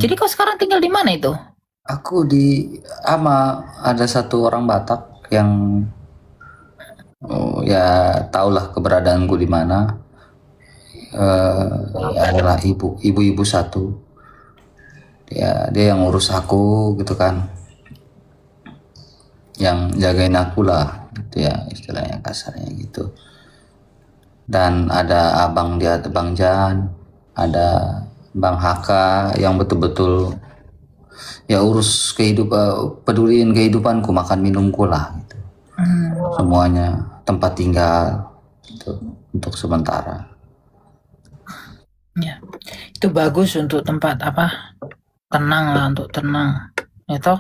Jadi kau sekarang tinggal di mana itu? Aku di ama ada satu orang Batak yang ya tahulah keberadaanku di mana. Ya adalah ibu-ibu satu. Dia yang ngurus aku gitu kan, yang jagain aku lah gitu ya istilahnya kasarnya gitu. Dan ada Bang Jan, ada Bang Haka yang betul-betul ya urus peduliin kehidupanku, makan minumku lah gitu. Semuanya, tempat tinggal gitu untuk sementara. Ya, itu bagus untuk tempat apa? Tenang lah, untuk tenang. Itu?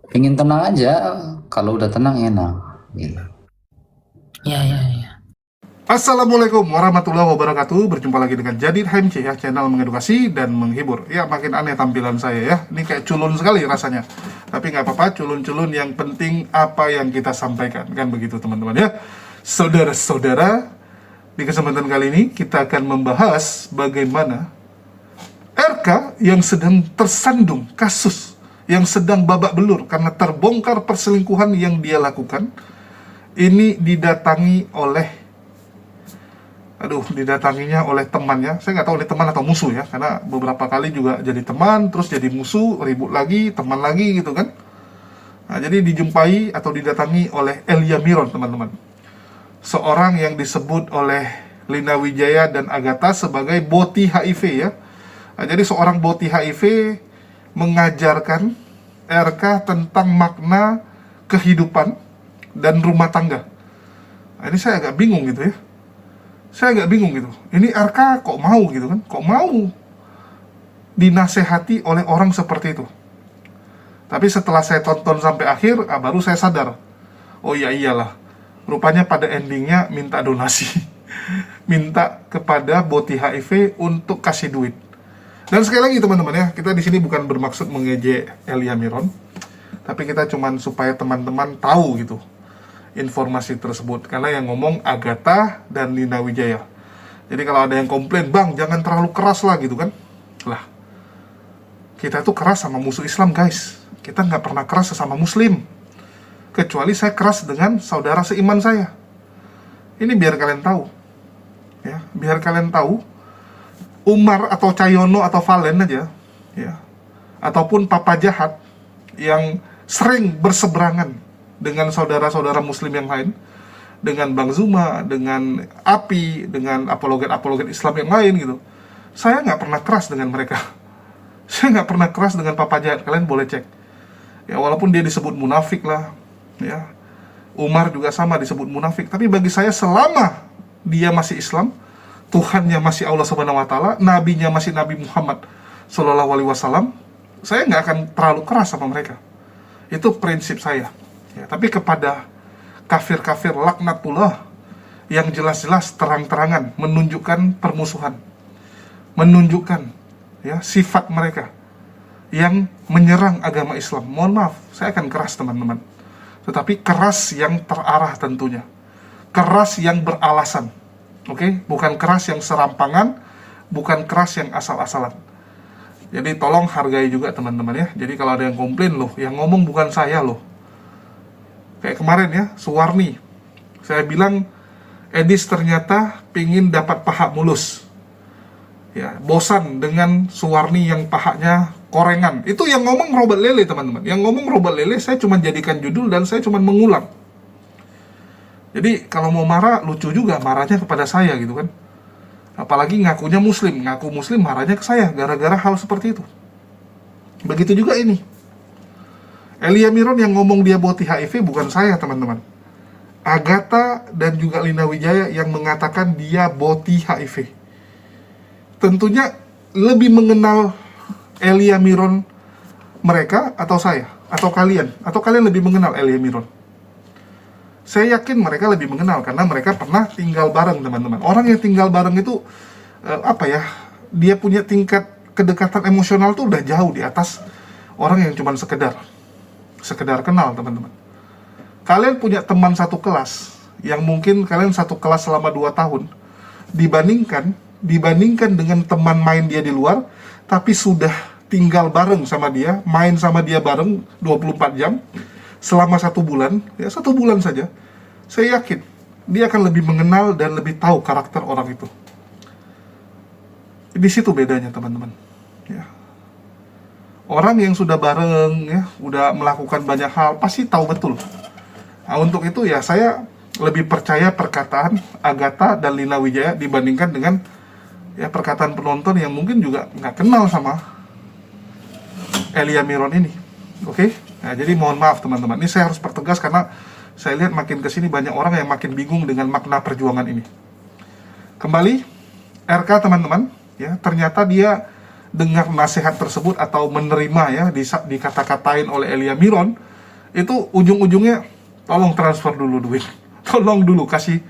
Pengen tenang aja, kalau udah tenang enak gitu. Ya, ya, ya. Assalamualaikum warahmatullahi wabarakatuh. Berjumpa lagi dengan Jadid HMC ya, channel mengedukasi dan menghibur. Ya, makin aneh tampilan saya ya. Ini kayak culun sekali rasanya. Tapi nggak apa-apa, culun-culun yang penting apa yang kita sampaikan. Kan begitu teman-teman ya. Saudara-saudara, di kesempatan kali ini kita akan membahas bagaimana RK yang sedang tersandung kasus, yang sedang babak belur karena terbongkar perselingkuhan yang dia lakukan, ini didatanginya oleh temannya. Saya nggak tahu ini teman atau musuh ya, karena beberapa kali juga jadi teman, terus jadi musuh, ribut lagi, teman lagi gitu kan. Nah, jadi dijumpai atau didatangi oleh Elia Miron, teman-teman. Seorang yang disebut oleh Lina Wijaya dan Agatha sebagai boti HIV ya. Nah, jadi seorang boti HIV mengajarkan RK tentang makna kehidupan dan rumah tangga. Nah, ini saya agak bingung gitu ya. Ini RK kok mau gitu kan? Kok mau dinasehati oleh orang seperti itu? Tapi setelah saya tonton sampai akhir, baru saya sadar. Oh iya iyalah. Rupanya pada endingnya minta donasi. Minta kepada boti HIV untuk kasih duit. Dan sekali lagi teman-teman ya, kita di sini bukan bermaksud mengejek Elia Miron, tapi kita cuman supaya teman-teman tahu gitu informasi tersebut, karena yang ngomong Agatha dan Lina Wijaya. Jadi kalau ada yang komplain, bang jangan terlalu keras lah gitu kan, lah kita tuh keras sama musuh Islam guys, kita nggak pernah keras sesama muslim, kecuali saya keras dengan saudara seiman saya. Ini biar kalian tahu ya, biar kalian tahu Umar atau Cahyono atau Valen aja ya, ataupun Papa Jahat yang sering berseberangan dengan saudara-saudara muslim yang lain, dengan Bang Zuma, dengan Api, dengan apologet-apologet Islam yang lain gitu, saya nggak pernah keras dengan mereka. Saya nggak pernah keras dengan Papa Jahat, kalian boleh cek ya, walaupun dia disebut munafik lah ya, Umar juga sama disebut munafik, tapi bagi saya selama dia masih Islam, Tuhannya masih Allah Subhanahu Wa Taala, nabinya masih Nabi Muhammad Sallallahu Alaihi Wasallam, saya nggak akan terlalu keras sama mereka. Itu prinsip saya ya. Tapi kepada kafir-kafir laknatullah yang jelas-jelas terang-terangan menunjukkan permusuhan, menunjukkan ya sifat mereka yang menyerang agama Islam, mohon maaf, saya akan keras teman-teman. Tetapi keras yang terarah tentunya, keras yang beralasan, oke? Bukan keras yang serampangan, bukan keras yang asal-asalan. Jadi tolong hargai juga teman-teman ya. Jadi kalau ada yang komplain loh, yang ngomong bukan saya loh. Kayak kemarin ya, Suwarni. Saya bilang, Edis ternyata pingin dapat paha mulus. Ya, bosan dengan Suwarni yang pahanya korengan. Itu yang ngomong Robert Lele, teman-teman. Yang ngomong Robert Lele, saya cuma jadikan judul dan saya cuma mengulang. Jadi kalau mau marah, lucu juga marahnya kepada saya gitu kan. Apalagi ngaku muslim marahnya ke saya gara-gara hal seperti itu. Begitu juga ini. Elia Miron yang ngomong dia boti HIV bukan saya teman-teman. Agatha dan juga Lina Wijaya yang mengatakan dia boti HIV. Tentunya lebih mengenal Elia Miron mereka atau saya, atau kalian lebih mengenal Elia Miron. Saya yakin mereka lebih mengenal karena mereka pernah tinggal bareng teman-teman. Orang yang tinggal bareng itu dia punya tingkat kedekatan emosional tuh udah jauh di atas orang yang cuma sekedar kenal teman-teman. Kalian punya teman satu kelas yang mungkin kalian satu kelas selama 2 tahun, dibandingkan dengan teman main dia di luar, tapi sudah tinggal bareng sama dia, main sama dia bareng 24 jam selama 1 bulan, ya 1 bulan saja, saya yakin dia akan lebih mengenal dan lebih tahu karakter orang itu. Di situ bedanya teman-teman. Ya. Orang yang sudah bareng, ya, udah melakukan banyak hal, pasti tahu betul. Nah, untuk itu ya saya lebih percaya perkataan Agatha dan Lina Wijaya dibandingkan dengan ya perkataan penonton yang mungkin juga nggak kenal sama Elia Miron ini. Oke? Nah, jadi mohon maaf teman-teman. Ini saya harus pertegas karena saya lihat makin kesini banyak orang yang makin bingung dengan makna perjuangan ini. Kembali, RK teman-teman, ya ternyata dia dengar nasihat tersebut atau menerima ya dikata-katain oleh Elia Miron, itu ujung-ujungnya tolong transfer dulu duit. Tolong dulu kasih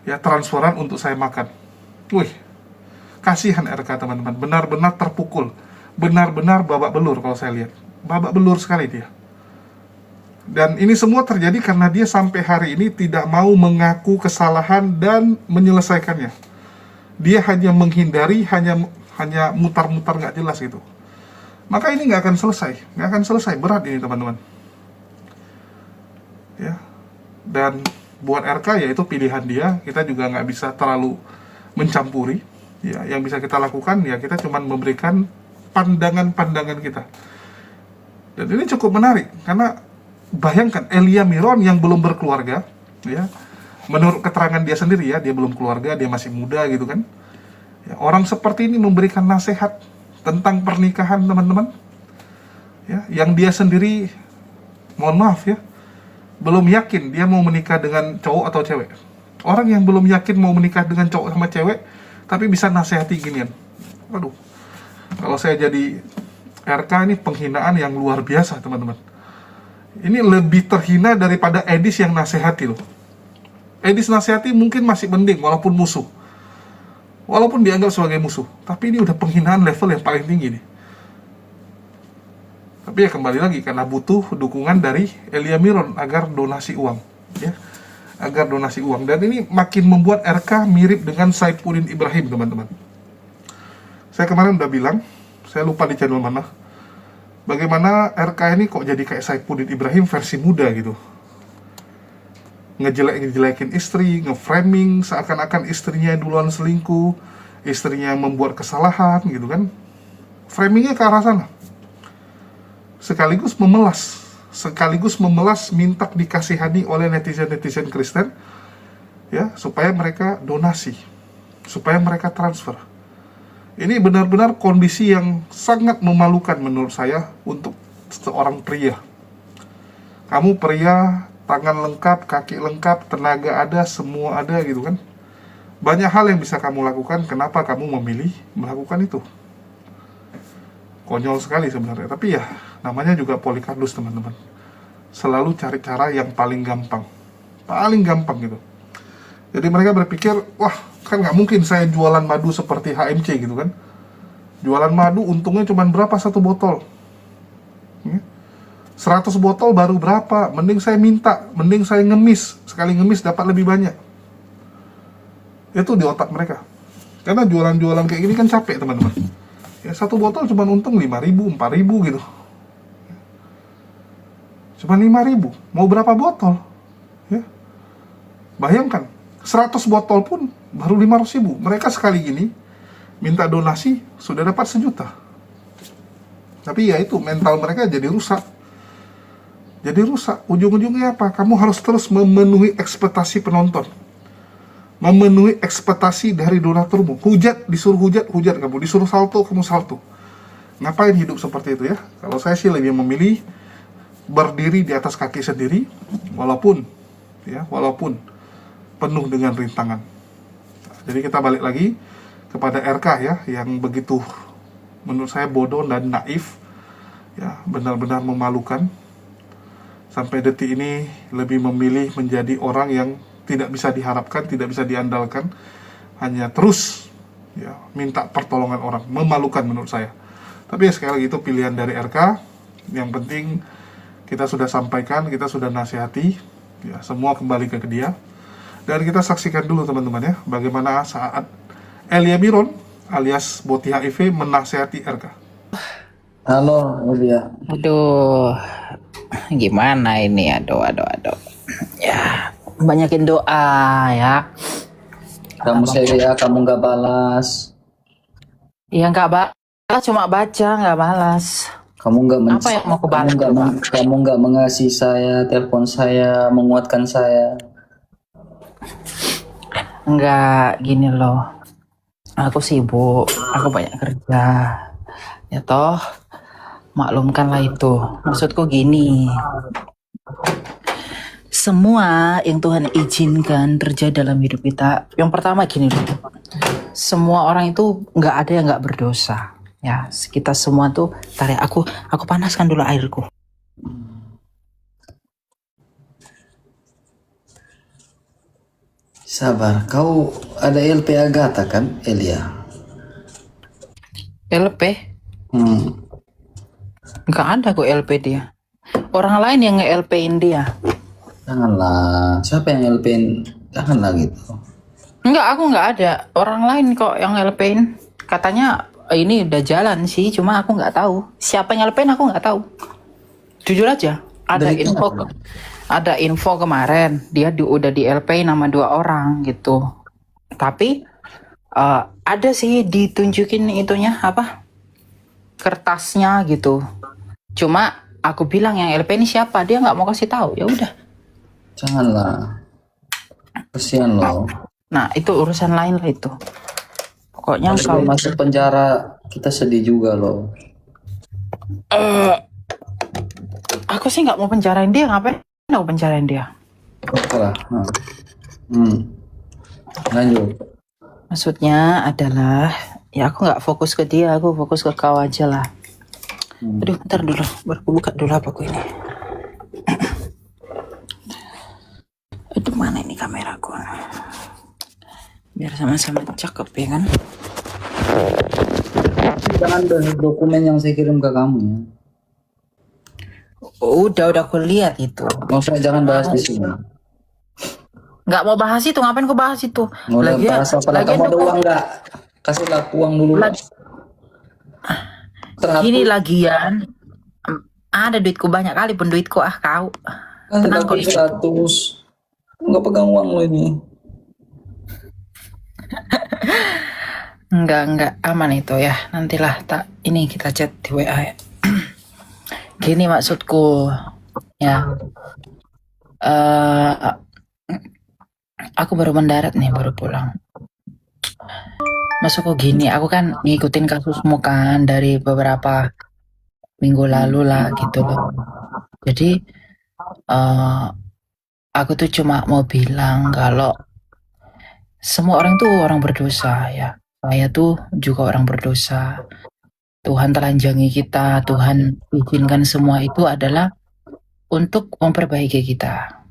ya transferan untuk saya makan. Wih, kasihan RK teman-teman, benar-benar terpukul. Benar-benar babak belur kalau saya lihat. Babak belur sekali dia. Dan ini semua terjadi karena dia sampai hari ini tidak mau mengaku kesalahan dan menyelesaikannya. Dia hanya menghindari, hanya mutar-mutar nggak jelas gitu. Maka ini nggak akan selesai, berat ini teman-teman. Ya, dan buat RK ya itu pilihan dia, kita juga nggak bisa terlalu mencampuri. Ya, yang bisa kita lakukan ya kita cuma memberikan pandangan-pandangan kita. Dan ini cukup menarik karena bayangkan Elia Miron yang belum berkeluarga, ya, menurut keterangan dia sendiri ya, dia belum keluarga, dia masih muda gitu kan. Ya, orang seperti ini memberikan nasihat tentang pernikahan teman-teman, ya, yang dia sendiri, mohon maaf ya, belum yakin dia mau menikah dengan cowok atau cewek. Orang yang belum yakin mau menikah dengan cowok sama cewek, tapi bisa nasihati ginian. Waduh, kalau saya jadi RK ini penghinaan yang luar biasa teman-teman. Ini lebih terhina daripada Edis yang nasihati loh. Edis nasihati mungkin masih mending walaupun musuh. Walaupun dianggap sebagai musuh, tapi ini udah penghinaan level yang paling tinggi nih. Tapi ya kembali lagi karena butuh dukungan dari Elia Miron agar donasi uang, ya, agar donasi uang. Dan ini makin membuat RK mirip dengan Saifuddin Ibrahim teman-teman. Saya kemarin udah bilang, saya lupa di channel mana, bagaimana RK ini kok jadi kayak Saifuddin Ibrahim versi muda gitu. Ngejelekin istri, nge-framing seakan-akan istrinya duluan selingkuh, istrinya membuat kesalahan gitu kan. Framingnya ke arah sana. Sekaligus memelas minta dikasihani oleh netizen-netizen Kristen ya, supaya mereka donasi, supaya mereka transfer. Ini benar-benar kondisi yang sangat memalukan menurut saya untuk seorang pria. Kamu pria, tangan lengkap, kaki lengkap, tenaga ada, semua ada gitu kan. Banyak hal yang bisa kamu lakukan, kenapa kamu memilih melakukan itu? Konyol sekali sebenarnya, tapi ya namanya juga polikardus teman-teman. Selalu cari cara yang paling gampang gitu. Jadi mereka berpikir, wah kan nggak mungkin saya jualan madu seperti HMC gitu kan. Jualan madu untungnya cuma berapa satu botol? 100 botol baru berapa? Mending saya ngemis. Sekali ngemis dapat lebih banyak. Itu di otak mereka. Karena jualan-jualan kayak gini kan capek teman-teman. Ya satu botol cuma untung 5.000, 4.000 gitu. Cuma 5.000. Mau berapa botol? Ya. Bayangkan, 100 botol pun baru 500.000. Mereka sekali gini minta donasi sudah dapat 1 juta. Tapi ya itu mental mereka jadi rusak. Ujung-ujungnya apa? Kamu harus terus memenuhi ekspektasi penonton, memenuhi ekspektasi dari donaturmu. Disuruh hujat kamu, disuruh salto, kamu salto. Ngapain hidup seperti itu ya? Kalau saya sih lebih memilih berdiri di atas kaki sendiri, walaupun penuh dengan rintangan. Jadi kita balik lagi kepada RK ya, yang begitu menurut saya bodoh dan naif, ya benar-benar memalukan. Sampai detik ini lebih memilih menjadi orang yang tidak bisa diharapkan, tidak bisa diandalkan, hanya terus ya minta pertolongan orang. Memalukan menurut saya. Tapi ya sekali lagi itu pilihan dari RK. Yang penting kita sudah sampaikan, kita sudah nasihati, ya semua kembali ke dia. Dan kita saksikan dulu teman-teman ya, bagaimana saat Elia Miron alias Boti HIV menasehati RK. Halo, Elia. Aduh, gimana ini? Aduh. Ya, banyakin doa ya. Kamu Elia, kamu nggak balas. Ya nggak balas, cuma baca nggak balas. Kamu nggak Apa yang mau aku balas? kamu nggak mengasihi saya, telepon saya, menguatkan saya. Enggak, gini loh. Aku sibuk, aku banyak kerja. Ya toh, maklumkanlah itu. Maksudku gini. Semua yang Tuhan izinkan terjadi dalam hidup kita. Yang pertama gini loh. Semua orang itu nggak ada yang nggak berdosa. Ya, kita semua tuh tarik aku panaskan dulu airku. Sabar, kau ada LP Agatha kan, Elia? LP? Nggak ada kok LP dia. Orang lain yang nge-LP-in dia. Janganlah, siapa yang LP-in? Janganlah gitu. Enggak, aku nggak ada. Orang lain kok yang LP-in. Katanya ini udah jalan sih, cuma aku nggak tahu. Siapa yang LP-in aku nggak tahu. Jujur aja, ada info kemarin dia udah di LP nama 2 orang gitu. Tapi ada sih ditunjukin itunya apa? Kertasnya gitu. Cuma aku bilang yang LP ini siapa, dia nggak mau kasih tahu. Ya udah. Janganlah, kasihan loh. Nah itu urusan lain lah itu. Pokoknya Kalau kalau masuk penjara kita sedih juga loh. aku sih nggak mau penjarain dia, ngapain aku penjarain dia? Oke lah. Lanjut. Maksudnya adalah ya aku nggak fokus ke dia, aku fokus ke kau aja lah. Aduh, bentar dulu, baru buka dulu apa aku ini. Aduh, mana ini kameraku? Biar sama-sama cakep ya kan? Jangan bahas dokumen yang saya kirim ke kamu ya. Udah aku lihat itu. Maksudnya jangan bahas di sini. Nggak mau bahas itu, ngapain ku bahas itu? Mau bahas apa lah? Kamu ada uang nggak? Kasihlah uang dulu. Gini lagian, ada duitku banyak kali pun duitku kau. Tenang kok. 100. Nggak pegang uang lo ini. Enggak aman itu ya. Nantilah ini kita chat di WA ya. Gini maksudku ya. Aku baru mendarat nih, baru pulang. Maksudku gini, aku kan ngikutin kasusmu kan dari beberapa minggu lalu lah gitu loh. Jadi aku tuh cuma mau bilang kalau semua orang tuh orang berdosa ya. Saya tuh juga orang berdosa. Tuhan telanjangi kita, Tuhan izinkan semua itu adalah untuk memperbaiki kita.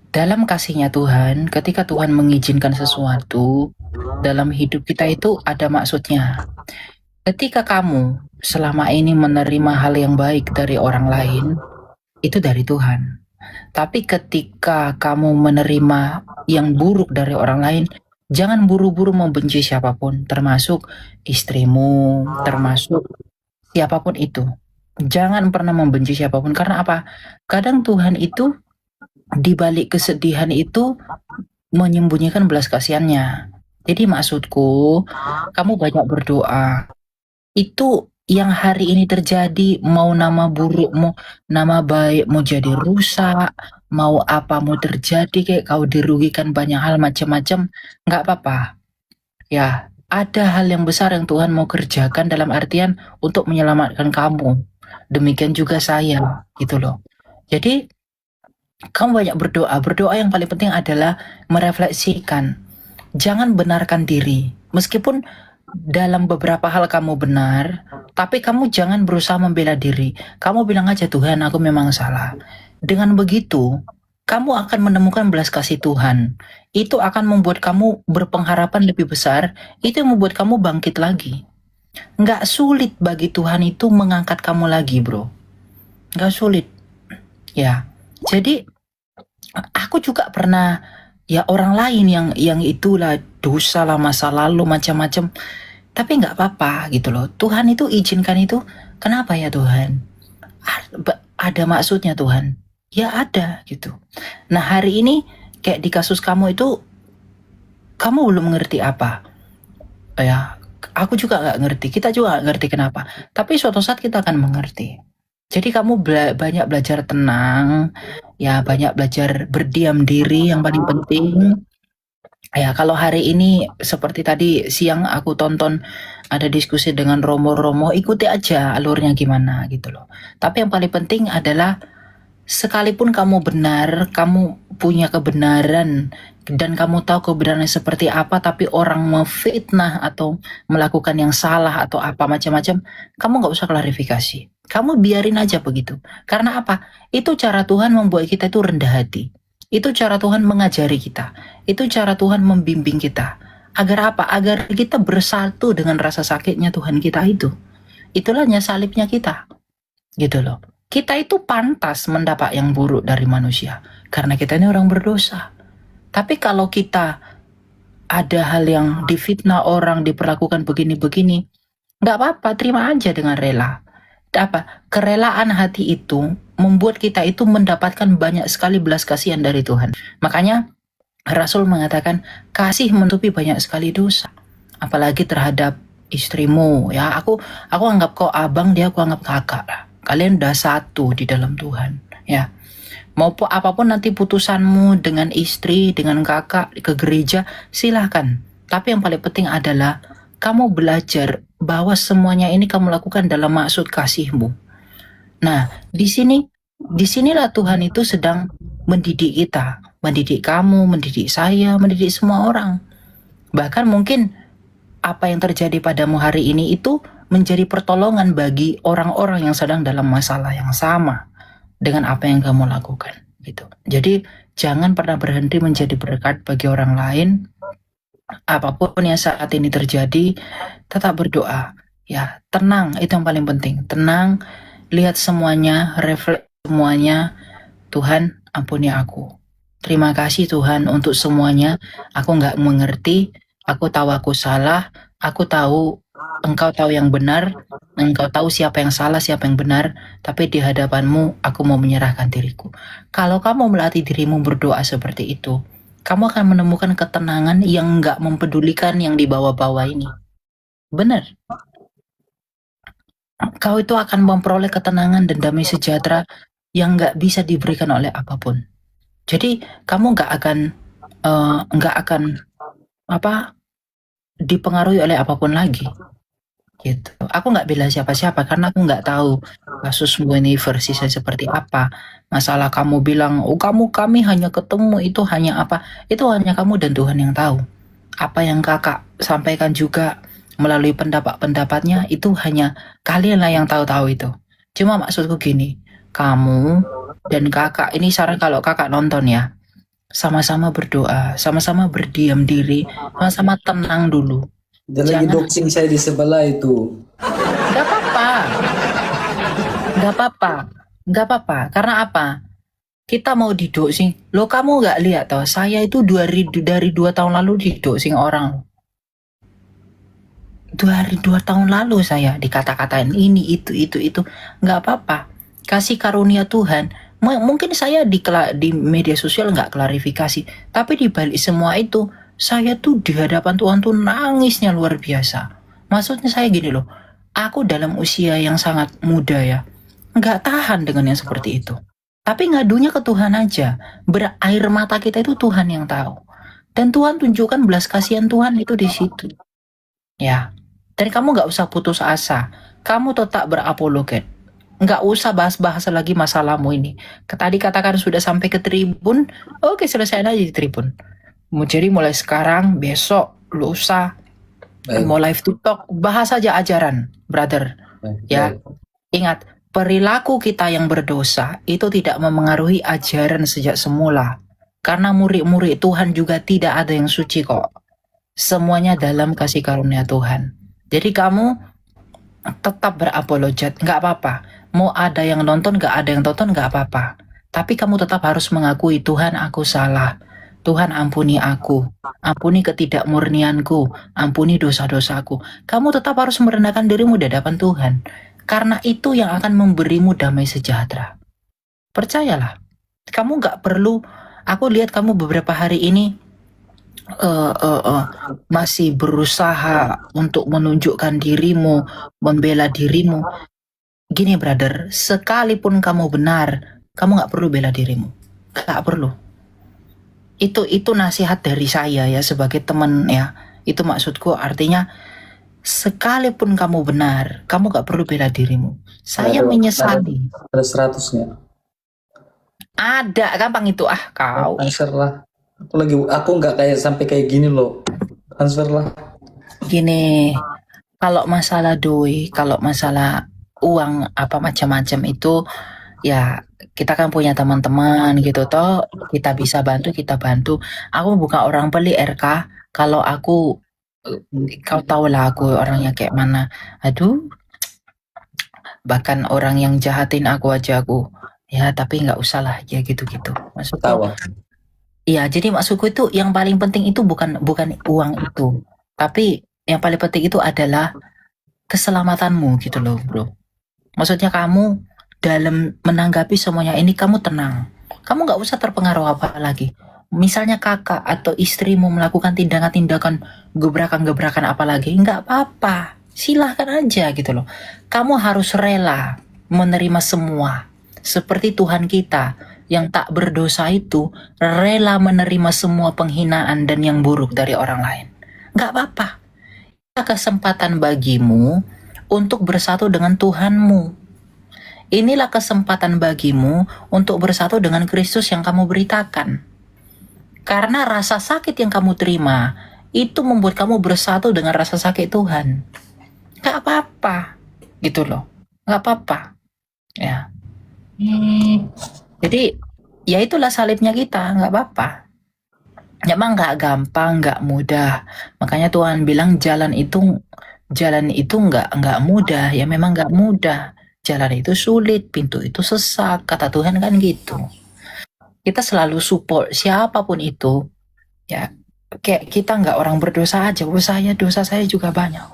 Dalam kasihnya Tuhan, ketika Tuhan mengizinkan sesuatu dalam hidup kita itu ada maksudnya. Ketika kamu selama ini menerima hal yang baik dari orang lain, itu dari Tuhan. Tapi ketika kamu menerima yang buruk dari orang lain, jangan buru-buru membenci siapapun, termasuk istrimu, termasuk siapapun itu. Jangan pernah membenci siapapun, karena apa? Kadang Tuhan itu di balik kesedihan itu menyembunyikan belas kasihannya. Jadi maksudku, kamu banyak berdoa. Itu yang hari ini terjadi, mau nama buruk, mau nama baik, mau jadi rusak, mau apa mau terjadi, kayak kau dirugikan banyak hal macam-macam, nggak apa-apa. Ya, ada hal yang besar yang Tuhan mau kerjakan dalam artian untuk menyelamatkan kamu. Demikian juga saya, gitu loh. Jadi, kamu banyak berdoa. Berdoa yang paling penting adalah merefleksikan. Jangan benarkan diri. Meskipun dalam beberapa hal kamu benar, tapi kamu jangan berusaha membela diri. Kamu bilang aja, Tuhan, aku memang salah. Dengan begitu, kamu akan menemukan belas kasih Tuhan. Itu akan membuat kamu berpengharapan lebih besar. Itu yang membuat kamu bangkit lagi. Nggak sulit bagi Tuhan itu mengangkat kamu lagi, bro. Nggak sulit. Ya, jadi aku juga pernah, ya orang lain yang itulah dosa lah, masa lalu macam-macam. Tapi nggak apa-apa gitu loh. Tuhan itu izinkan itu. Kenapa ya Tuhan? Ada maksudnya Tuhan. Ya ada gitu. Nah hari ini kayak di kasus kamu itu, kamu belum mengerti apa. Ya, aku juga nggak ngerti. Kita juga nggak ngerti kenapa. Tapi suatu saat kita akan mengerti. Jadi kamu banyak belajar tenang, ya banyak belajar berdiam diri yang paling penting. Ya kalau hari ini seperti tadi siang aku tonton ada diskusi dengan Romo, ikuti aja alurnya gimana gitu loh. Tapi yang paling penting adalah sekalipun kamu benar, kamu punya kebenaran dan kamu tahu kebenarannya seperti apa, tapi orang memfitnah atau melakukan yang salah atau apa macam-macam, kamu nggak usah klarifikasi. Kamu biarin aja begitu. Karena apa? Itu cara Tuhan membuat kita itu rendah hati. Itu cara Tuhan mengajari kita. Itu cara Tuhan membimbing kita. Agar apa? Agar kita bersatu dengan rasa sakitnya Tuhan kita itu. Itulahnya salibnya kita. Gitu loh. Kita itu pantas mendapat yang buruk dari manusia. Karena kita ini orang berdosa. Tapi kalau kita ada hal yang difitnah orang, diperlakukan begini-begini, nggak apa-apa, terima aja dengan rela. Kerelaan hati itu membuat kita itu mendapatkan banyak sekali belas kasihan dari Tuhan. Makanya Rasul mengatakan kasih menutupi banyak sekali dosa, apalagi terhadap istrimu. Ya, aku anggap kau abang, dia aku anggap kakak. Kalian udah satu di dalam Tuhan. Ya, maupun apapun nanti putusanmu dengan istri, dengan kakak ke gereja, silahkan. Tapi yang paling penting adalah kamu belajar bahwa semuanya ini kamu lakukan dalam maksud kasihmu. Nah, disinilah Tuhan itu sedang mendidik kita, mendidik kamu, mendidik saya, mendidik semua orang. Bahkan mungkin apa yang terjadi padamu hari ini itu menjadi pertolongan bagi orang-orang yang sedang dalam masalah yang sama dengan apa yang kamu lakukan. Gitu. Jadi jangan pernah berhenti menjadi berkat bagi orang lain. Apapun yang saat ini terjadi, tetap berdoa. Ya, tenang, itu yang paling penting. Tenang, lihat semuanya, refleks semuanya. Tuhan, ampuni aku. Terima kasih Tuhan untuk semuanya. Aku nggak mengerti, aku tahu aku salah, aku tahu Engkau tahu yang benar, Engkau tahu siapa yang salah, siapa yang benar, tapi di hadapanmu aku mau menyerahkan diriku. Kalau kamu melatih dirimu berdoa seperti itu, kamu akan menemukan ketenangan yang nggak mempedulikan yang di bawah-bawah ini. Benar. Kau itu akan memperoleh ketenangan dan damai sejahtera yang nggak bisa diberikan oleh apapun. Jadi kamu nggak akan dipengaruhi oleh apapun lagi. Gitu. Aku nggak bela siapa-siapa karena aku nggak tahu kasusmu ini versinya seperti apa. Masalah kamu bilang, kami hanya ketemu itu hanya apa? Itu hanya kamu dan Tuhan yang tahu. Apa yang kakak sampaikan juga melalui pendapat-pendapatnya itu hanya kalianlah yang tahu itu. Cuma maksudku gini, kamu dan kakak ini saran kalau kakak nonton ya, sama-sama berdoa, sama-sama berdiam diri, sama-sama tenang dulu. Dia lagi doxing saya di sebelah itu. Gak apa-apa. Karena apa? Kita mau didoxing. Lo kamu gak lihat toh? Saya itu dari 2 tahun lalu didoxing orang. 2 tahun lalu saya dikata-katain ini, itu. Gak apa-apa. Kasih karunia Tuhan. Mungkin saya di media sosial gak klarifikasi. Tapi di balik semua itu, saya tuh di hadapan Tuhan tuh nangisnya luar biasa. Maksudnya saya gini loh, aku dalam usia yang sangat muda ya, nggak tahan dengan yang seperti itu. Tapi ngadunya ke Tuhan aja. Berair mata kita itu Tuhan yang tahu. Dan Tuhan tunjukkan belas kasihan Tuhan itu di situ. Ya, dan kamu nggak usah putus asa. Kamu tetap berapologet. Nggak usah bahas-bahas lagi masalahmu ini. Tadi katakan sudah sampai ke tribun, oke selesai aja di tribun. Jadi mulai sekarang, besok, lusa, mau live TikTok, bahas aja ajaran, brother. Ya, ingat, perilaku kita yang berdosa itu tidak memengaruhi ajaran sejak semula. Karena murid-murid Tuhan juga tidak ada yang suci kok. Semuanya dalam kasih karunia Tuhan. Jadi kamu tetap berapologet, nggak apa-apa. Mau ada yang nonton, nggak ada yang tonton, nggak apa-apa. Tapi kamu tetap harus mengakui, Tuhan aku salah. Tuhan ampuni aku, ampuni ketidakmurnianku, ampuni dosa-dosaku. Kamu tetap harus merendahkan dirimu di hadapan Tuhan. Karena itu yang akan memberimu damai sejahtera. Percayalah, kamu nggak perlu, aku lihat kamu beberapa hari ini masih berusaha untuk menunjukkan dirimu, membela dirimu. Gini brother, sekalipun kamu benar, kamu nggak perlu bela dirimu. Nggak perlu. Itu nasihat dari saya ya sebagai teman ya. Itu maksudku, artinya sekalipun kamu benar, kamu nggak perlu bela dirimu. Saya menyesali. Ada 100-nya. Ada, gampang itu kau. Transfer lah. Aku nggak kayak sampai kayak gini loh. Transfer lah. Gini, kalau masalah doi, kalau masalah uang apa macam-macam itu ya kita kan punya teman-teman gitu toh, kita bisa bantu, kita bantu. Aku bukan orang pelit RK. Kalau aku kau tahu lah aku orangnya kayak mana. Aduh, bahkan orang yang jahatin aku aja aku ya, tapi nggak usah lah ya gitu-gitu. Maksudku Tawa. iya, jadi maksudku itu yang paling penting itu bukan uang itu, tapi yang paling penting itu adalah keselamatanmu gitu loh bro. Maksudnya kamu dalam menanggapi semuanya ini kamu tenang, kamu nggak usah terpengaruh apa lagi. Misalnya kakak atau istrimu melakukan tindakan-tindakan gebrakan-gebrakan apa lagi, nggak apa-apa, silahkan aja gitu loh. Kamu harus rela menerima semua, seperti Tuhan kita yang tak berdosa itu rela menerima semua penghinaan dan yang buruk dari orang lain. Nggak apa-apa. Kesempatan bagimu untuk bersatu dengan Tuhanmu. Inilah kesempatan bagimu untuk bersatu dengan Kristus yang kamu beritakan. Karena rasa sakit yang kamu terima itu membuat kamu bersatu dengan rasa sakit Tuhan. Nggak apa-apa. Gitu loh. Nggak apa-apa. Ya. Jadi ya itulah salibnya kita, nggak apa-apa. Memang nggak gampang, nggak mudah. Makanya Tuhan bilang jalan itu nggak mudah. Ya memang nggak mudah. Jalan itu sulit, pintu itu sesak. Kata Tuhan kan gitu. Kita selalu support siapapun itu. Ya kayak kita nggak orang berdosa aja. Dosa saya juga banyak.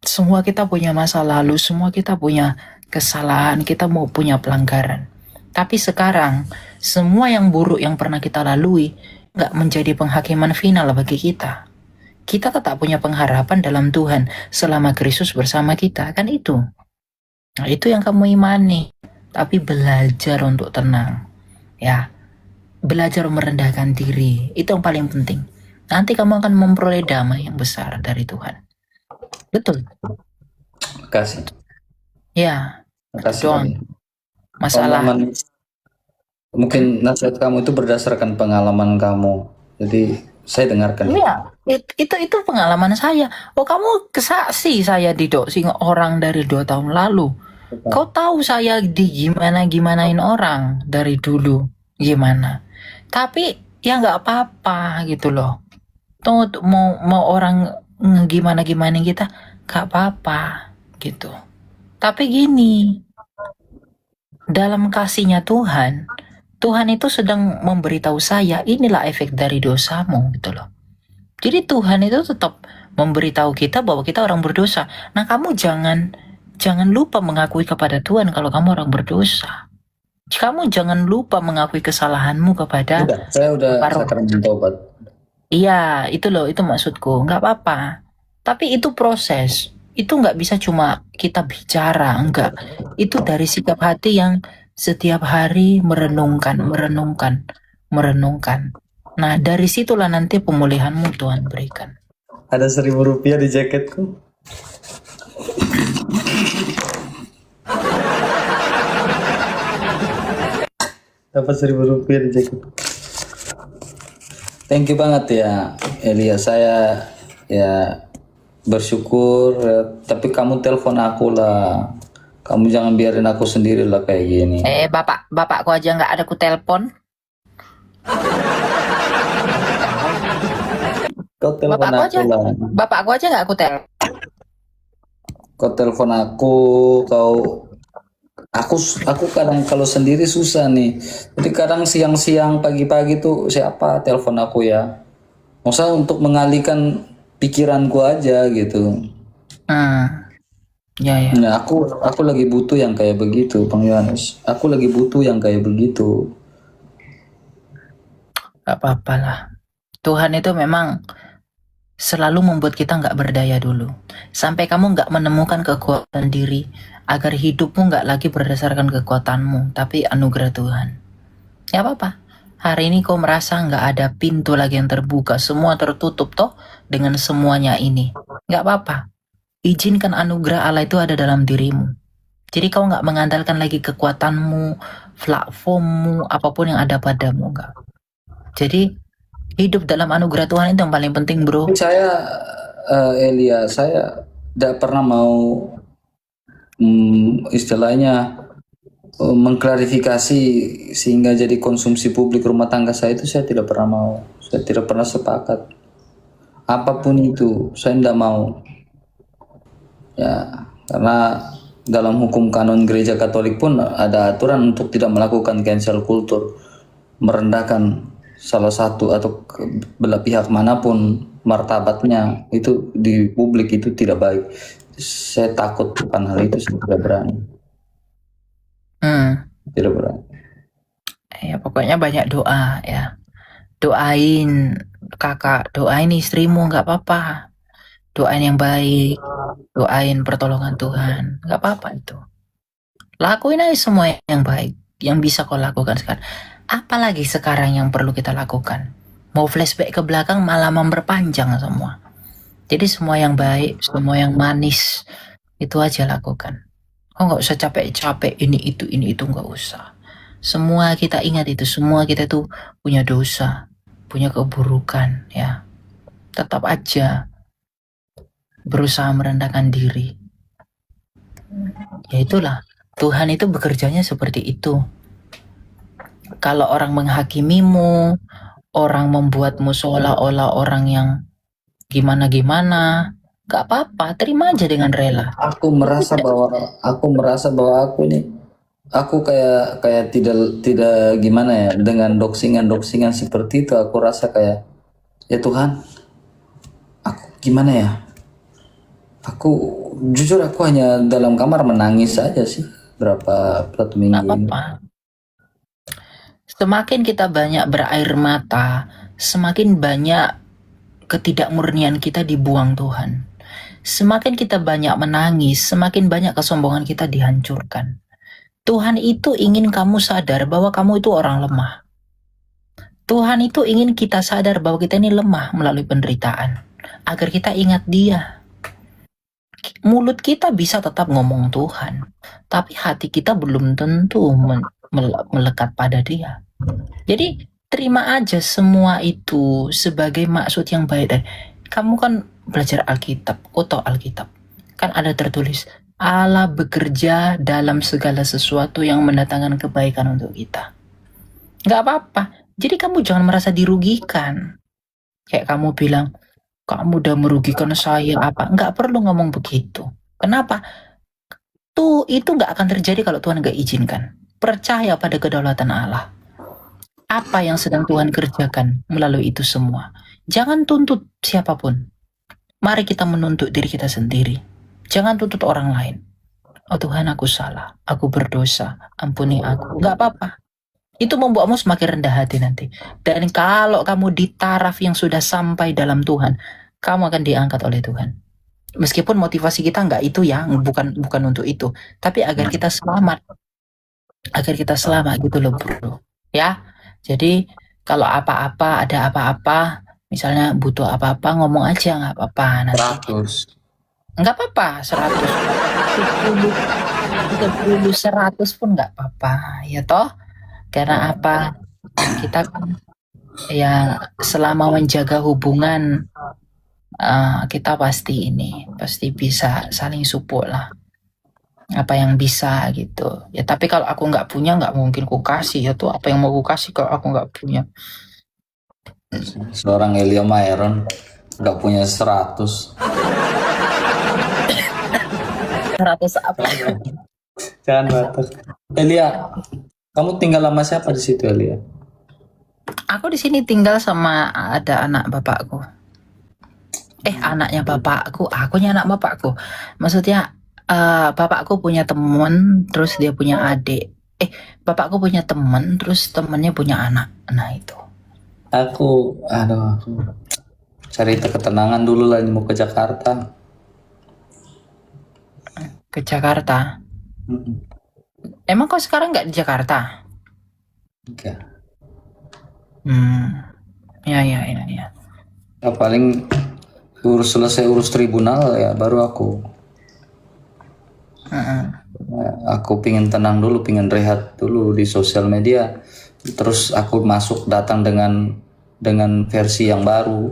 Semua kita punya masa lalu, semua kita punya kesalahan, kita mau punya pelanggaran. Tapi sekarang, semua yang buruk yang pernah kita lalui nggak menjadi penghakiman final bagi kita. Kita tetap punya pengharapan dalam Tuhan selama Kristus bersama kita, kan itu. Nah, itu yang kamu imani. Tapi belajar untuk tenang. Ya, belajar merendahkan diri, itu yang paling penting. Nanti kamu akan memperoleh damai yang besar dari Tuhan. Betul. Makasih. Ya, Makasih. doang. Masalah. Mungkin nasihat kamu itu berdasarkan pengalaman kamu. Jadi saya dengarkan. Iya, itu pengalaman saya. Oh, kamu kesaksi saya didoxing orang dari 2 tahun lalu. Kau tahu saya gimanain orang dari dulu gimana. Tapi ya nggak apa-apa gitu loh. Tuh mau orang gimanain kita, nggak apa-apa gitu. Tapi gini, dalam kasihnya Tuhan itu sedang memberitahu saya inilah efek dari dosamu gitu loh. Jadi Tuhan itu tetap memberitahu kita bahwa kita orang berdosa. Nah, kamu jangan lupa mengakui kepada Tuhan kalau kamu orang berdosa. Kamu jangan lupa mengakui kesalahanmu kepada saya udah sakramen taubat. Iya, itu loh, itu maksudku. Nggak apa-apa. Tapi itu proses. Itu nggak bisa cuma kita bicara, enggak. Itu dari sikap hati yang setiap hari merenungkan. Nah, dari situlah nanti pemulihanmu Tuhan berikan. Ada 1.000 rupiah di jaketku. Dapat 1.000 rupiah di jaketku. Thank you banget ya, Elia. Saya ya bersyukur, tapi kamu telepon aku lah. Kamu jangan biarin aku sendiri lah kayak gini. Bapakku aja nggak ada ku telepon. Kau telepon aku lah. Bapakku aja nggak aku telepon. Kau telepon aku, kau Aku kadang kalau sendiri susah nih. Jadi kadang siang-siang, pagi-pagi tuh siapa telepon aku ya. Masa untuk mengalihkan pikiranku aja gitu. Ya ya, Nah, aku lagi butuh yang kayak begitu, Bang Yohanes. Aku lagi butuh yang kayak begitu. gak apa-apa lah. Tuhan itu memang selalu membuat kita nggak berdaya dulu. Sampai kamu nggak menemukan kekuatan diri, agar hidupmu nggak lagi berdasarkan kekuatanmu, tapi anugerah Tuhan. Ya apa-apa. Hari ini kau merasa nggak ada pintu lagi yang terbuka, semua tertutup toh dengan semuanya ini. Nggak apa-apa. Izinkan anugerah Allah itu ada dalam dirimu. Jadi kau nggak mengandalkan lagi kekuatanmu, platformmu, apapun yang ada padamu, enggak. Jadi hidup dalam anugerah Tuhan itu yang paling penting, bro. Saya Elia, saya tidak pernah mau istilahnya mengklarifikasi sehingga jadi konsumsi publik rumah tangga saya itu saya tidak pernah mau. Saya tidak pernah sepakat. Apapun itu, saya tidak mau. Ya, karena dalam hukum kanon gereja Katolik pun ada aturan untuk tidak melakukan cancel culture, merendahkan salah satu atau belah pihak manapun martabatnya itu di publik itu tidak baik. Saya takut akan hal itu, saya tidak berani. Tidak berani. Ya pokoknya banyak doa ya. Doain kakak, doain istrimu, nggak apa-apa. Doain yang baik, doain pertolongan Tuhan, nggak apa-apa itu. Lakuin aja semua yang baik, yang bisa kau lakukan sekarang. Apalagi sekarang yang perlu kita lakukan. Mau flashback ke belakang malah memperpanjang semua. Jadi semua yang baik, semua yang manis, itu aja lakukan. Kau nggak usah capek-capek ini itu nggak usah. Semua kita ingat itu, semua kita tuh punya dosa, punya keburukan ya. Tetap aja berusaha merendahkan diri. Ya itulah, Tuhan itu bekerjanya seperti itu. Kalau orang menghakimimu, orang membuatmu seolah-olah orang yang gimana-gimana, gak apa-apa, terima aja dengan rela. Aku merasa bahwa aku nih, aku kayak tidak gimana ya, dengan doxingan seperti itu. Aku rasa kayak, ya Tuhan, aku gimana ya, aku jujur aku hanya dalam kamar menangis saja sih berapa minggu Gak apa-apa. Semakin kita banyak berair mata, semakin banyak ketidakmurnian kita dibuang Tuhan. Semakin kita banyak menangis, semakin banyak kesombongan kita dihancurkan. Tuhan itu ingin kamu sadar bahwa kamu itu orang lemah. Tuhan itu ingin kita sadar bahwa kita ini lemah melalui penderitaan, agar kita ingat Dia. Mulut kita bisa tetap ngomong Tuhan, tapi hati kita belum tentu melekat pada Dia. Jadi terima aja semua itu sebagai maksud yang baik. Dan kamu kan belajar Alkitab, atau Alkitab kan ada tertulis Allah bekerja dalam segala sesuatu yang mendatangkan kebaikan untuk kita. Gak apa-apa. Jadi kamu jangan merasa dirugikan. Kayak kamu bilang, kamu udah merugikan saya apa? Nggak perlu ngomong begitu. Kenapa? Itu nggak akan terjadi kalau Tuhan nggak izinkan. Percaya pada kedaulatan Allah. Apa yang sedang Tuhan kerjakan melalui itu semua. Jangan tuntut siapapun. Mari kita menuntut diri kita sendiri. Jangan tuntut orang lain. Oh Tuhan, aku salah. Aku berdosa. Ampuni aku. Nggak apa-apa. Itu membuatmu semakin rendah hati nanti. Dan kalau kamu di taraf yang sudah sampai dalam Tuhan, kamu akan diangkat oleh Tuhan. Meskipun motivasi kita nggak itu ya, bukan untuk itu. Tapi agar kita selamat. Agar kita selamat gitu loh bro. Ya. Jadi kalau apa-apa, ada apa-apa, misalnya butuh apa-apa, ngomong aja, nggak apa-apa. Nanti 100. nggak apa-apa, 100, 10, 100 pun nggak apa-apa, ya toh? Karena apa? Kita kan ya selama menjaga hubungan, kita pasti bisa saling support lah. Apa yang bisa gitu ya. Tapi kalau aku nggak punya, nggak mungkin ku kasih ya tuh. Apa yang mau ku kasih kalau aku nggak punya? Seorang Elia Maeron nggak punya 100. 100 apa? Jangan batuk. Elia, kamu tinggal sama siapa di situ, Elia? Aku di sini tinggal sama ada anak bapakku. Anaknya bapakku, akunya anak bapakku. Maksudnya bapakku punya temen, terus dia punya adik. Bapakku punya temen, terus temennya punya anak. Nah itu. Aku cari ketenangan dulu lah, mau ke Jakarta. Ke Jakarta. Emang kau sekarang nggak di Jakarta? Enggak. Ya. Ya, paling selesai urus tribunal ya baru aku. Aku pingin tenang dulu, pingin rehat dulu di sosial media. Terus aku datang dengan versi yang baru.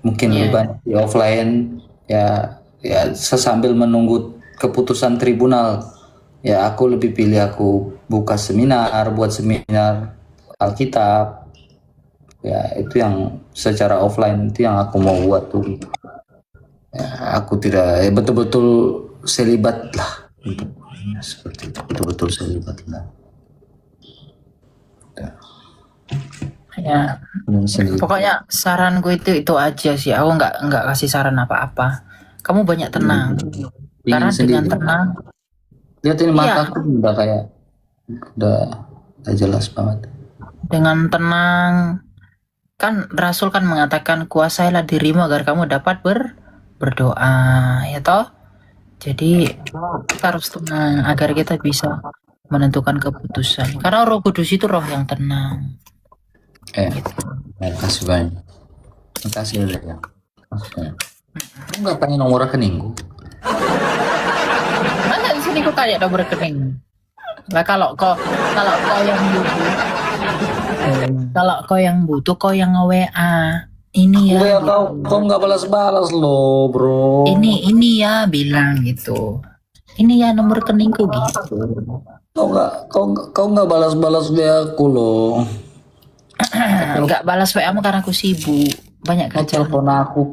Mungkin lebih banyak di offline ya sambil menunggu keputusan tribunal. Ya aku lebih pilih aku buat seminar Alkitab. Ya itu yang secara offline itu yang aku mau buat tuh. Ya, aku tidak betul-betul selibat lah untuk seperti itu, betul-betul selibat lah. Ya. Pokoknya saran gue itu aja sih. Aku nggak kasih saran apa-apa. Kamu banyak tenang. Karena dengan tenang. Lihat ini mataku udah jelas banget. Dengan tenang, kan Rasul kan mengatakan kuasailah dirimu agar kamu dapat berdoa, ya toh. Jadi kita harus tenang agar kita bisa menentukan keputusan. Karena Roh Kudus itu roh yang tenang. Terima kasih banyak. Terima kasih ya. Kamu nggak tanya nomor rekeningku? Masa di sini kok tanya nomor rekening? Nah kalau kau yang butuh, kau yang nge-WA. Ini ya. Kau nggak balas-balas loh, bro. Ini ya bilang gitu. Ini ya nomor rekeningku gitu. Kau nggak balas-balas WA aku loh. Nggak balas WA-mu karena aku sibuk. Banyak kerjaan. Telepon aku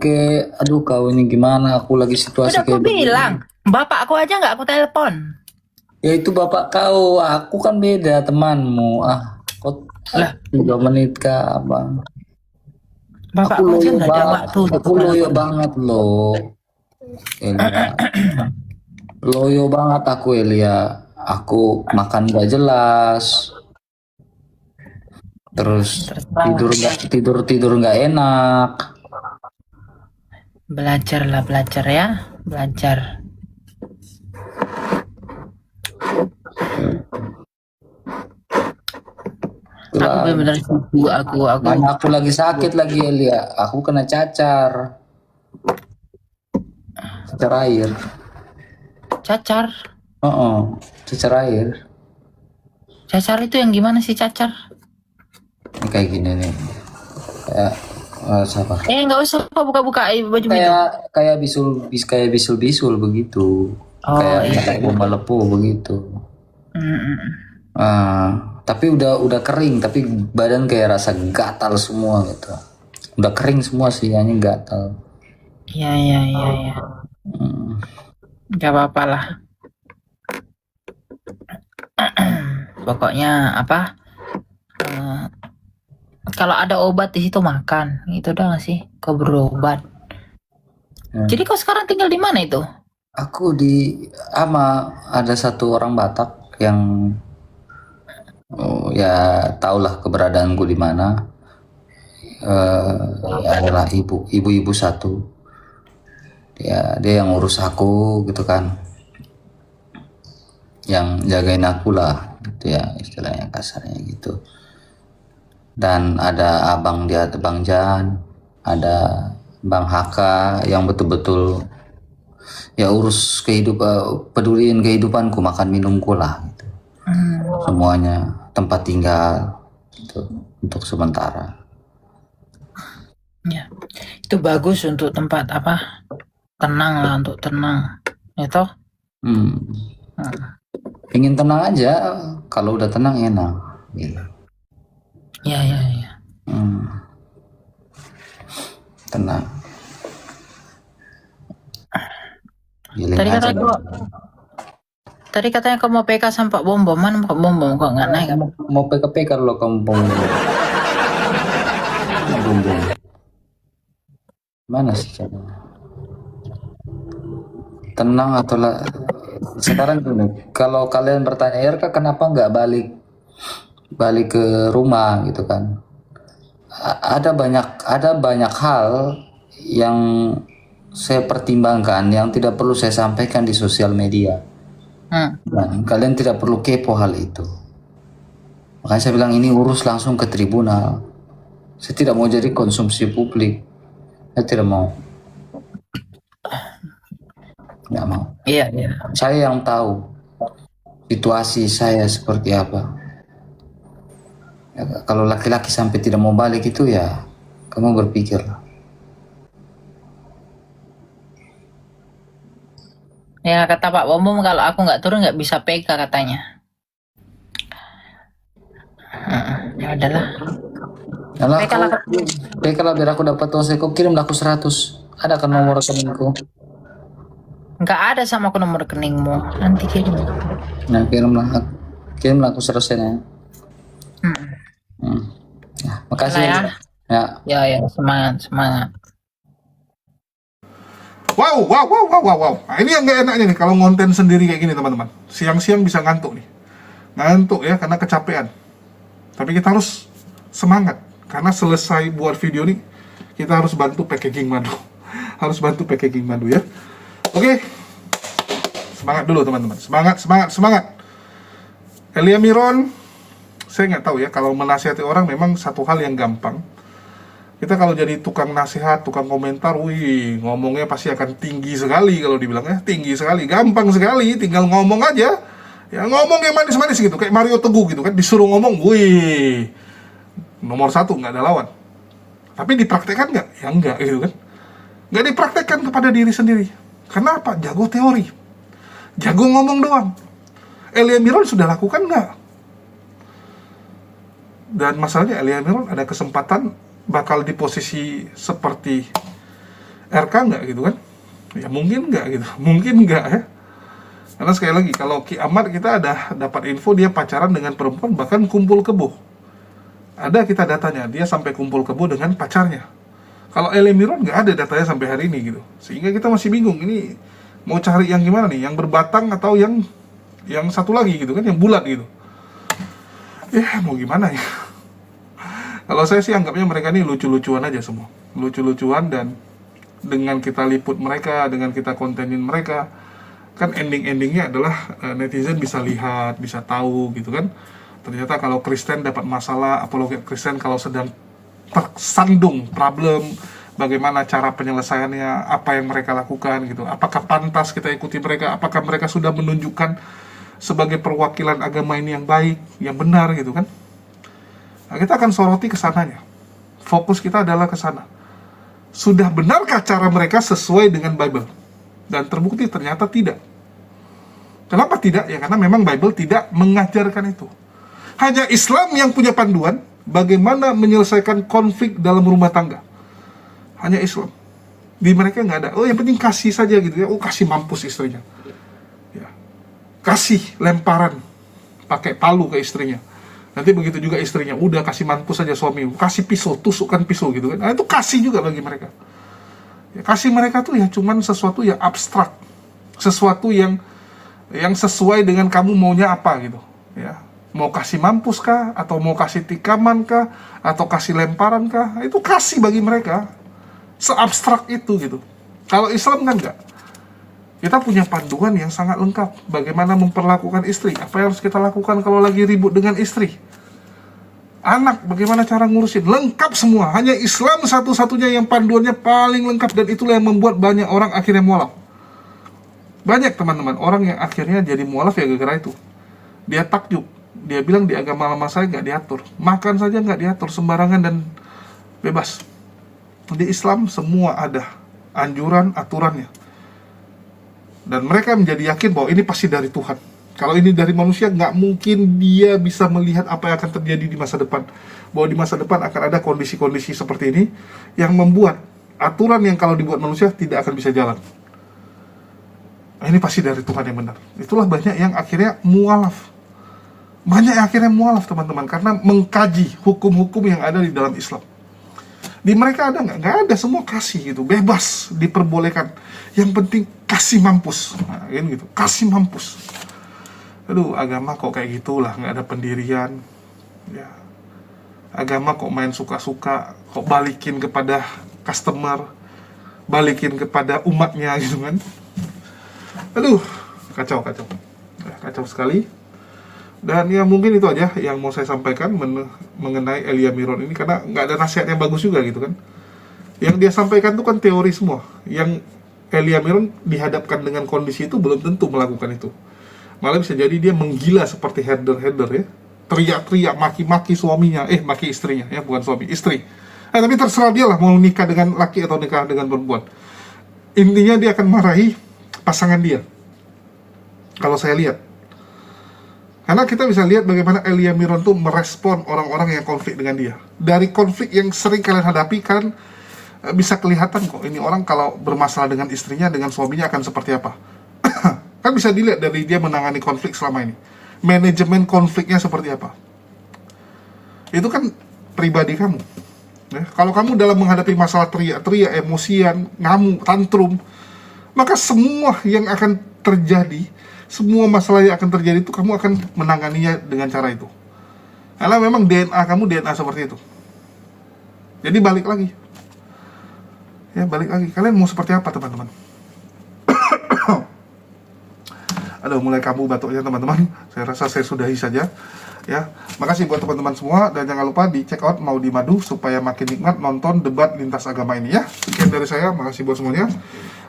aduh kau ini gimana? Aku lagi situasi kayak. Udah aku bilang, bapakku aja nggak aku telepon. Ya itu bapak kau, aku kan beda temanmu. Kau 3 menit kah abang? Bapak aku aja nggak ada waktu. Aku loyo banget loh, Elia. Loyo banget aku Elia. Aku makan gak jelas. Terus tidur nggak enak. Belajar ya, belajar. Aku benar-benar sibuk. Aku lagi sakit lagi Elia. Aku kena cacar air. Cacar? Cacar air. Cacar itu yang gimana sih cacar? Ini kayak gini nih, kayak sabar. Nggak usah buka baju kayak bisul begitu. Kayak lepo begitu. Tapi udah kering, tapi badan kayak rasa gatal semua gitu. Udah kering semua sih, hanya gatal. Iya. Gak apa-apa lah. Pokoknya kalau ada obat di situ makan, itu udah nggak sih? Kau berobat. Jadi kau sekarang tinggal di mana itu? Aku ada satu orang Batak yang ya tahulah keberadaanku di mana. Adalah ibu satu. Ya dia yang ngurus aku gitu kan, yang jagain aku lah gitu ya, istilahnya kasarnya gitu. Dan ada Bang Jan, ada Bang Haka yang betul-betul ya urus peduliin kehidupanku, makan minumku lah gitu. Semuanya, tempat tinggal gitu, untuk sementara. Ya, itu bagus untuk tempat tenang lah, untuk tenang itu. Ingin tenang aja, kalau udah tenang enak gitu. Ya. Tenang. Tadi kata Tadi katanya kamu mau PK sama Pak Bom Bom. Mana Pak Bom Bom kok nggak naik? Mau PKP kalau kamu bumbung. Mana sih caranya? Tenang atau lah. Sekarang gini, kalau kalian bertanya Erka kenapa nggak balik ke rumah gitu kan? Ada banyak hal yang saya pertimbangkan yang tidak perlu saya sampaikan di sosial media. Dan kalian tidak perlu kepo hal itu. Makanya saya bilang ini urus langsung ke tribunal. Saya tidak mau jadi konsumsi publik. Saya tidak mau. Nggak mau. Iya. Saya yang tahu situasi saya seperti apa. Ya, kalau laki-laki sampai tidak mau balik itu ya kamu berpikir. Ya kata Pak Bom Bom kalau aku nggak turun nggak bisa PK katanya. Ya udahlah. PK lah biar aku dapat OSE. Kok kirim aku 100. Ada kan nomor rekeningku? Nggak ada sama aku nomor rekeningmu. Nanti kirim. Nah kirimlah aku 100 ya. Ya, makasih ya. Ya semangat. Wow. Nah, ini yang gak enaknya nih kalau ngonten sendiri kayak gini teman-teman. Siang-siang bisa ngantuk nih. Ngantuk ya karena kecapean. Tapi kita harus semangat karena selesai buat video nih kita harus bantu packaging madu. Harus bantu packaging madu ya. Oke. Semangat dulu teman-teman. Semangat. Elia Miron, saya nggak tahu ya kalau menasihati orang memang satu hal yang gampang. Kita kalau jadi tukang nasihat, tukang komentar, ngomongnya pasti akan tinggi sekali kalau dibilang ya, tinggi sekali, gampang sekali, tinggal ngomong aja. Ya ngomong yang manis-manis gitu, kayak Mario Teguh gitu kan, disuruh ngomong, nomor 1 nggak ada lawan. Tapi dipraktekkan nggak? Ya nggak gitu kan. Nggak dipraktekkan kepada diri sendiri. Karena apa? Jago teori, jago ngomong doang. Elia Miron sudah lakukan nggak? Dan masalahnya Elia Miron ada kesempatan bakal di posisi seperti RK nggak gitu kan? Ya mungkin nggak gitu, mungkin nggak ya. Karena sekali lagi kalau Ki Ahmad kita ada dapat info dia pacaran dengan perempuan bahkan kumpul kebo. Ada kita datanya dia sampai kumpul kebo dengan pacarnya. Kalau Elia Miron nggak ada datanya sampai hari ini gitu, sehingga kita masih bingung ini mau cari yang gimana nih, yang berbatang atau yang satu lagi gitu kan, yang bulat gitu. Ya mau gimana ya. Kalau saya sih anggapnya mereka ini lucu-lucuan aja semua. Lucu-lucuan dan dengan kita liput mereka, dengan kita kontenin mereka, kan ending-endingnya adalah netizen bisa lihat, bisa tahu gitu kan. Ternyata kalau Kristen dapat masalah, apologet Kristen kalau sedang tersandung problem, bagaimana cara penyelesaiannya, apa yang mereka lakukan gitu. Apakah pantas kita ikuti mereka, apakah mereka sudah menunjukkan sebagai perwakilan agama ini yang baik, yang benar gitu kan. Nah, kita akan soroti ke sananya. Fokus kita adalah ke sana. Sudah benarkah cara mereka sesuai dengan Bible? Dan terbukti ternyata tidak. Kenapa tidak? Ya karena memang Bible tidak mengajarkan itu. Hanya Islam yang punya panduan bagaimana menyelesaikan konflik dalam rumah tangga. Hanya Islam. Di mereka nggak ada. Oh yang penting kasih saja gitu ya. Oh kasih mampus istrinya. Ya. Kasih lemparan. Pakai palu ke istrinya. Nanti begitu juga istrinya, udah kasih mampus saja suami, kasih pisau, tusukkan pisau gitu kan. Nah, itu kasih juga bagi mereka. Ya, kasih mereka tuh ya cuman sesuatu yang abstrak, sesuatu yang sesuai dengan kamu maunya apa gitu. Ya, mau kasih mampus kah, atau mau kasih tikaman kah, atau kasih lemparan kah? Itu kasih bagi mereka, seabstrak itu gitu. Kalau Islam kan enggak. Kita punya panduan yang sangat lengkap. Bagaimana memperlakukan istri. Apa yang harus kita lakukan kalau lagi ribut dengan istri. Anak, bagaimana cara ngurusin. Lengkap semua. Hanya Islam satu-satunya yang panduannya paling lengkap. Dan itulah yang membuat banyak orang akhirnya mualaf. Banyak teman-teman. Orang yang akhirnya jadi mualaf ya gara-gara itu. Dia takjub. Dia bilang di agama lama saya nggak diatur. Makan saja nggak diatur. Sembarangan dan bebas. Di Islam semua ada. Anjuran, aturannya. Dan mereka menjadi yakin bahwa ini pasti dari Tuhan. Kalau ini dari manusia, nggak mungkin dia bisa melihat apa yang akan terjadi di masa depan. Bahwa di masa depan akan ada kondisi-kondisi seperti ini yang membuat aturan yang kalau dibuat manusia tidak akan bisa jalan. Nah, ini pasti dari Tuhan yang benar. Itulah banyak yang akhirnya mualaf. Banyak yang akhirnya mualaf, teman-teman, karena mengkaji hukum-hukum yang ada di dalam Islam. Di mereka ada nggak? Nggak ada, semua kasih gitu, bebas, diperbolehkan. Yang penting kasih mampus. Nah, gitu, kasih mampus. Aduh, agama kok kayak gitulah, nggak ada pendirian. Ya. Agama kok main suka-suka, kok balikin kepada customer, balikin kepada umatnya gitu kan. Aduh, kacau ya, kacau sekali. Dan ya mungkin itu aja yang mau saya sampaikan mengenai Elia Miron ini, karena nggak ada nasihat yang bagus juga gitu kan. Yang dia sampaikan itu kan teori semua. Yang Elia Miron dihadapkan dengan kondisi itu belum tentu melakukan itu. Malah bisa jadi dia menggila seperti herder ya, teriak-teriak, maki-maki suaminya, maki istrinya ya, bukan suami, istri. Tapi terserah dia lah mau nikah dengan laki atau nikah dengan perempuan. Intinya dia akan marahi pasangan dia. Kalau saya lihat, karena kita bisa lihat bagaimana Elia Miron tuh merespon orang-orang yang konflik dengan dia. Dari konflik yang sering kalian hadapi, kan bisa kelihatan kok ini orang kalau bermasalah dengan istrinya, dengan suaminya akan seperti apa. Kan bisa dilihat dari dia menangani konflik selama ini. Manajemen konfliknya seperti apa. Itu kan pribadi kamu. Ya, kalau kamu dalam menghadapi masalah teriak-teriak, emosian, ngamuk, tantrum, maka semua yang akan terjadi, semua masalah yang akan terjadi itu kamu akan menanganinya dengan cara itu. Karena memang DNA kamu DNA seperti itu. Jadi balik lagi. Ya, balik lagi. Kalian mau seperti apa, teman-teman? Aduh, mulai kambuh batuknya, teman-teman. Saya rasa saya sudahi saja. Ya, makasih buat teman-teman semua, dan jangan lupa di check out Maudi Madu supaya makin nikmat nonton debat lintas agama ini ya. Sekian dari saya, makasih buat semuanya.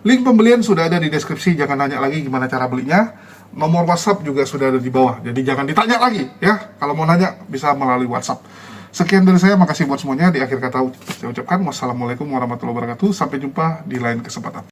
Link pembelian sudah ada di deskripsi, jangan nanya lagi gimana cara belinya. Nomor WhatsApp juga sudah ada di bawah, jadi jangan ditanya lagi ya. Kalau mau nanya bisa melalui WhatsApp. Sekian dari saya, makasih buat semuanya. Di akhir kata saya ucapkan wassalamualaikum warahmatullahi wabarakatuh. Sampai jumpa di lain kesempatan.